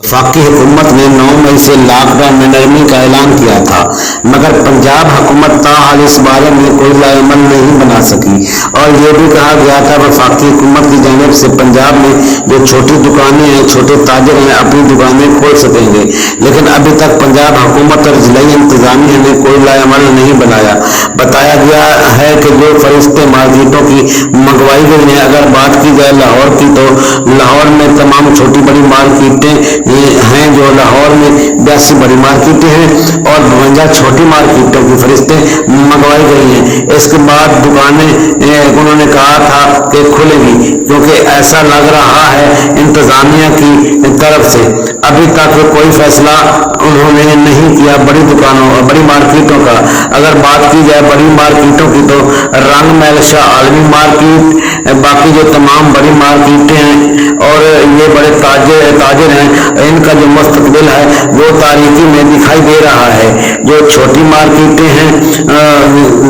वफाकी हुकूमत ने 9 मई से लॉकडाउन में नरमी का ऐलान किया था, मगर पंजाब हुकूमत ताहाल इस बारे में कोई लाएमल नहीं बना सकी। और ये भी कहा गया था वफाकी हुकूमत की जानिब से पंजाब में जो छोटी दुकानें हैं, छोटे ताजर हैं, अपनी दुकानें खोल सकेंगे, लेकिन अभी तक पंजाब हुकूमत और जिला इंतजामिया ने कोई लाएमल नहीं बनाया। बताया गया है कि जो फरिश्ते मार्केटों की मंगवाई गई हैं, अगर बात की जाए लाहौर की, तो लाहौर में तमाम छोटी बड़ी मार्केटें हैं, जो लाहौर में 82 बड़ी मार्केटें हैं और 52 छोटी मार्केटों की फरिश्तें मंगवाई गई हैं। इसके बाद दुकानें उन्होंने कहा था कि खुलेगी, क्योंकि ऐसा लग रहा है इंतजामिया की तरफ से अभी तक कोई फैसला उन्होंने नहीं किया बड़ी दुकानों और बड़ी मार्केटों का। अगर बात की जाए बड़ी मार्केटों की, तो रंग महल शाह आलमी मार्केट, बाकी जो तमाम बड़ी मार्केटें हैं और ये बड़े ताजर हैं, इनका जो मुस्तकबिल है वो तारीकी में दिखाई दे रहा है। जो छोटी मार्केटें हैं,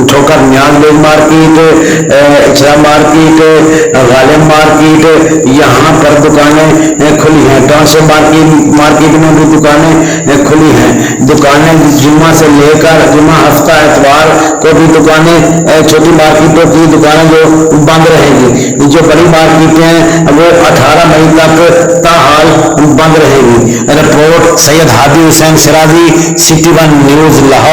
Thokar Niaz Baig market, Ichhra market, Ghalib market, यहाँ पर दुकानें खुली हैं। टाउनशिप मार्केट में भी दुकानें खुली हैं। दुकानें जुम्मा से लेकर जुम्मा हफ्ता एतवार को भी दुकानें, छोटी मार्केटों की दुकानें जो बंद रहेगी। जो बड़ी मार्केटें हैं वो 18 मई तक ताहाल बंद रहेगी। Report Syed Hadi Hussain Siraji, city 1 news Lahore.